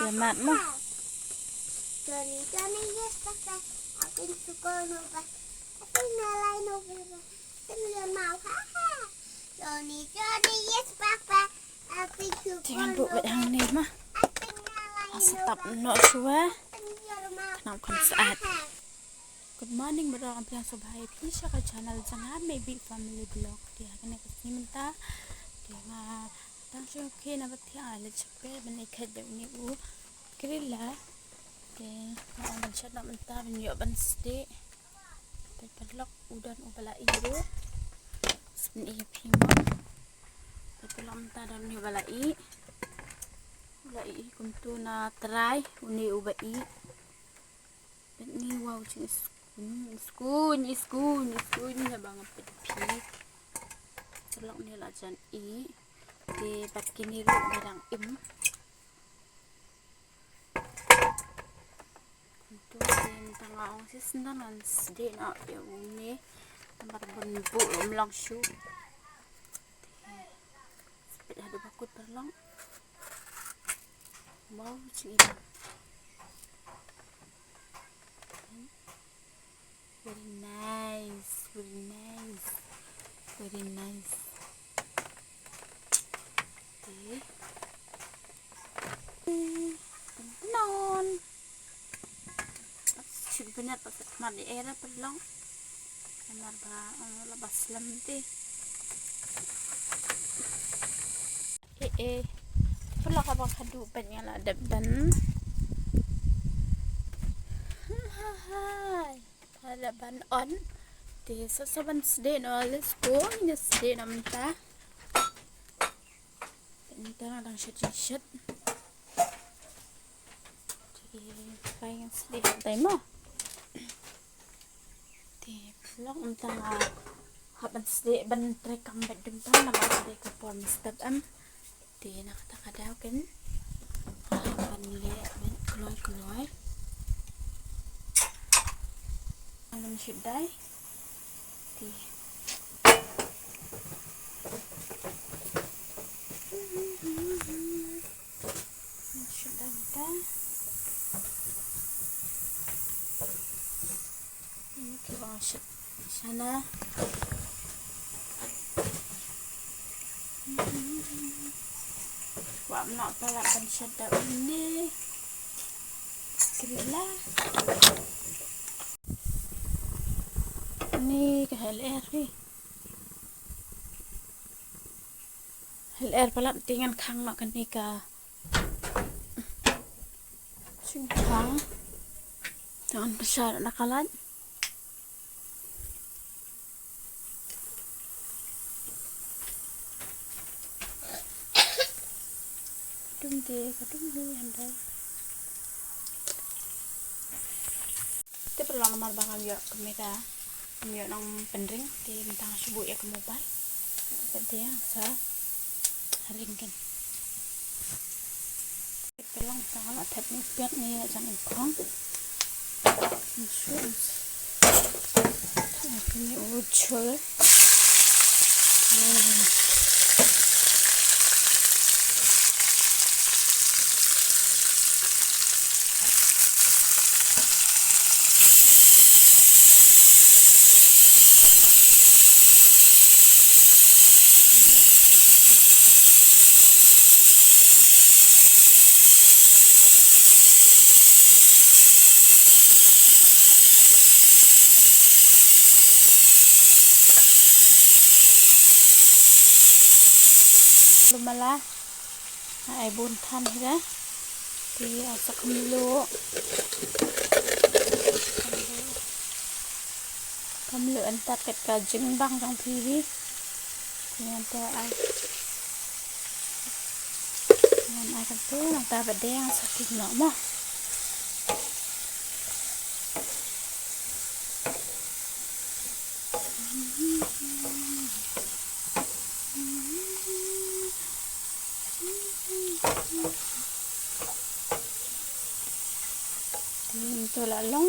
Selamat mo. Johnny, yes, Papa. Akin suka no ba? Akin nalay no ba? Akin mau ha. Johnny, yes, Papa. Akin suka Jangan no buat yang ni mah. Akin nalay Asap no suwa. Kenapa saat? Good morning mga kapatid sa bahay. Please sa channel jangan maybe family vlog. Dia kena kasi minta. Dia nga tang siya okay na ba't yung alat siya pe. Banikad daw ni u. Grilla. Dia maaman siya naman ta. Banyoban sdi. Padlok udan o bala iyo. Sebenarnya iya pima. Padlok ta daw ni balai. Balai kunto na try. Uni ubai. Ni wow jenis Iskun na banget pedipik. Selok nila dyan di patkiniro barang im. Ito din tangaong sisnanan di na yung ni marbunbo lang siyo. Sapit hado bakot pa lang. Wow jenis. Very nice. Okay. Non. Sebenarnya pas mandi era perlang. Kamar ba labas lamti. Perlang ka bang kadupan nga ladabdan. Hai. Ada ban on di sasaban sde no let's go ini sde namta na lang shit di paling sde tay mo di pulang untang haban sde ban trek ang bedum ta na sde ka form step am di nakatakadaw ken haban le kloy Anong siday? Di. Siday kita. Ini kita sana. Wah, nak pala ban siday ini. Grilla. Ini ke HLR nih. HLR pala tinggal kang nak kenika. Sing kang. Jangan besar nakalan. Kadung di anda. Itu perlu nomor bangal yuk kamera. Yun ang penring di bintang subuh ya ke mobile jadi ya sa haringkan pelong tangan atat ni piat ni jangan kong insurance ini ucul lumala ay buntan hira di asak kamlo antat ket kajing bang jang piwi yan ta ay yan ay kanto nang tabadeng sakit no mo Ito lalong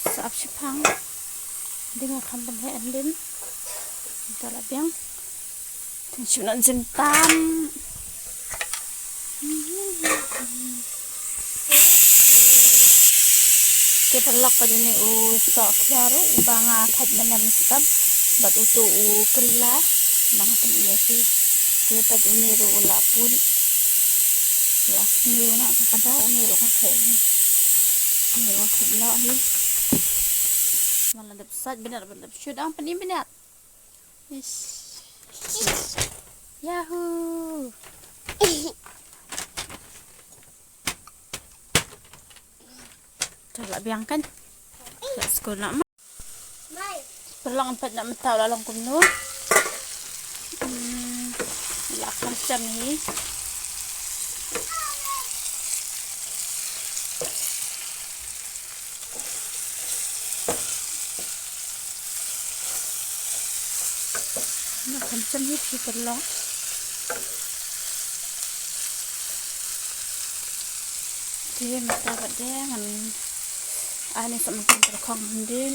sa apsipang hindi nga kambanhay andin ito labyang tensyonan sintam Kita lak pa din sa klaro ubang khat manam sab bat uto krila mga paniya si kita uniro ula pun la uniro na kada uniro ka khay uniro khidla hi maladap sad binar shoot ang panim binar yes yahoo Coba biangkan sa school na ma. Perlang empat nak mentau lalang kumno. Lakan jam ni. Lakan jam ni perlang. Dia mata kat dia dengan ani samakan terkong din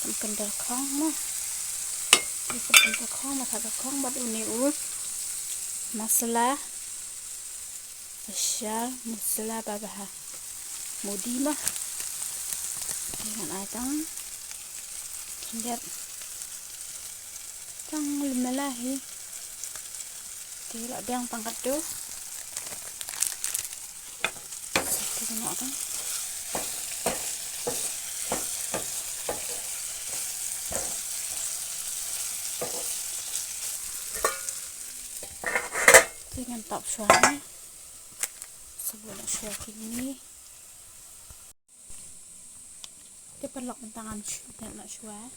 samakan terkong mah samakan terkong mata terkong bad uni masalah asyal masalah babah mudi mah dengan ayatang kendar tang limalahi tidak biang pangkat tu tengok kan dengan top suara sebelum suara ini dia perlu tangan dan nak suara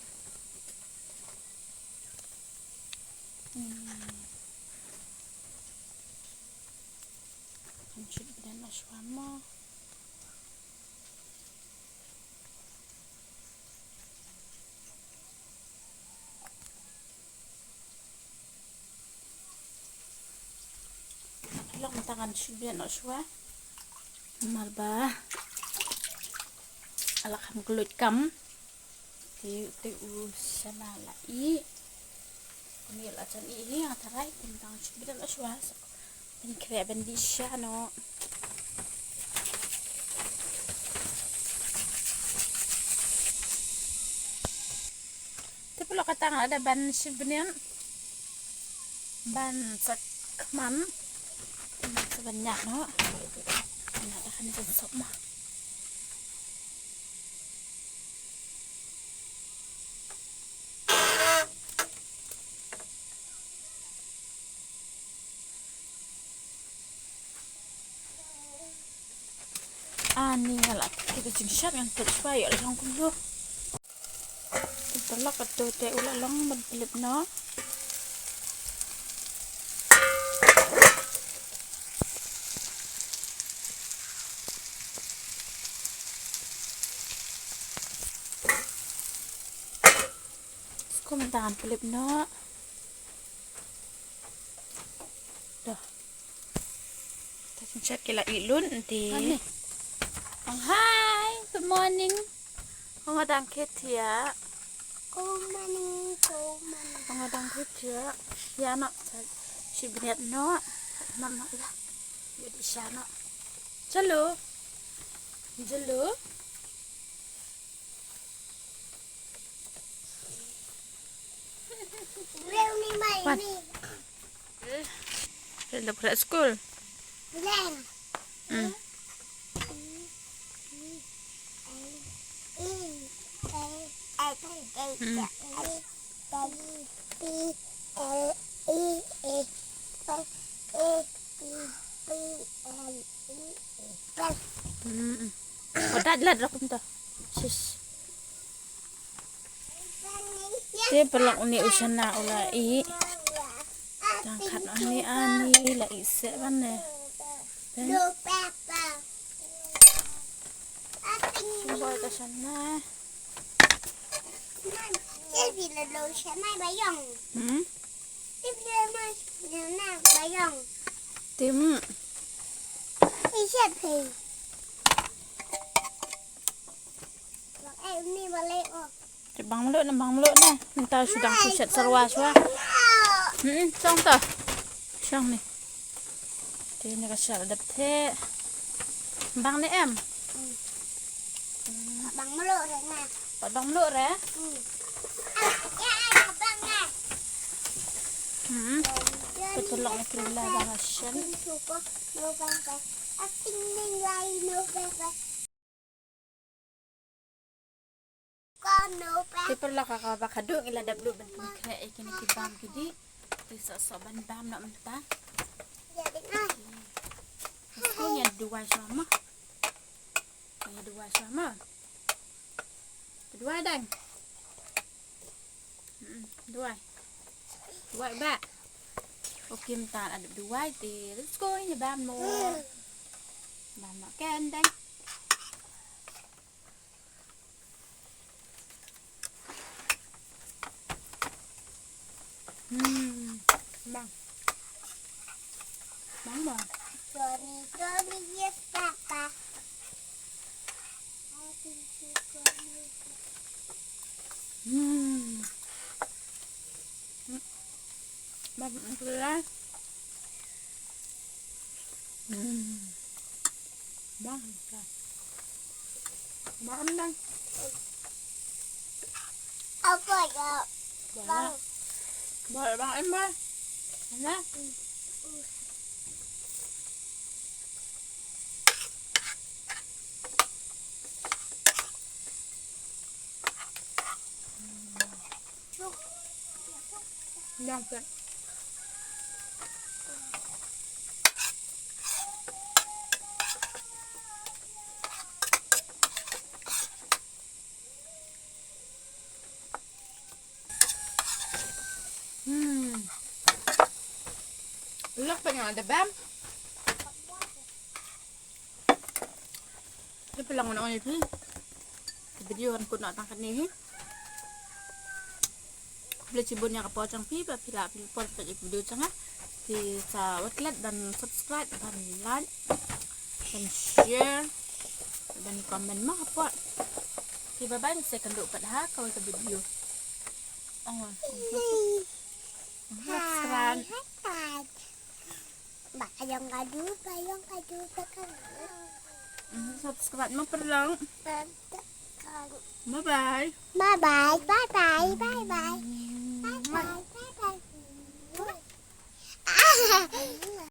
hancur dan nak suara tangan sudah nak suah malba alakam gelut kam ti sama lai ini lacan ini atarai tentang sudah nak suah dan kira bendisha no tapi lo kata ada ban sebenarnya ban sakman banyak no banyak dah kan sop mah ani ngalak kita jengsyat yang tersuai oleh orang kulo kita lak atau teh ulah long berbelit no Komentangan pelip no dah kita cek kila ilun nanti hai good morning kau ngadang ketia good morning kau ngadang ketia ya nak si biniat no mama lah jadi sana jalo Real ni mai ni. Dah pergi school. Bilang. Dah aku minta. Sis. Dia perlu uni usana ulai. Tangkat ani la ise banne. Do papa. Coba ke sana. Dia bila lo sana bayang. Dia bila mas na bayang. Tim. Siapa? Ni boleh oh. Bang meluk nah. Entah sudah pusat sarwa. Song ta. Song ni. Ini kasih ada teh. Bang nih em. Bang meluk rồi nè. Bang meluk re. Bang nè. Petulok ni kila bang asin. Suka November. Ating nilai November. Con November. Ti perlu kakak bakaduk ila dablu bentuk kira ikan kibam gidi. Ti sok ban bam nak mentah. Jadi ah. Punya dua sama. Punya dua sama. Dua dan. Dua. Dua ba. Oke mentar ada dua ti. Let's go ini bam mo. Bam nak kan dan. Bang. Bang bang. Johnny, Johnny, yes, Papa. I think you Johnny. Bang kelas. Bang kelas. Bang dan. Apa ya? Bang. Boleh bang em ơi. Nè. Đang kìa. Look pa nga ada bam. Ito pa lang una ito. Video ko na tangkat ni. Bila cibun yang kapocang pipa pila pila video canga di sa outlet dan subscribe dan like dan share dan komen mah apa. Di bye saya akan lupa dah kau ke video. Subscribe. Bayang kadu tekan. Subscribe mah perlang. Tekan. Bye bye. Bye bye, bye bye, bye bye. Bye bye, bye bye.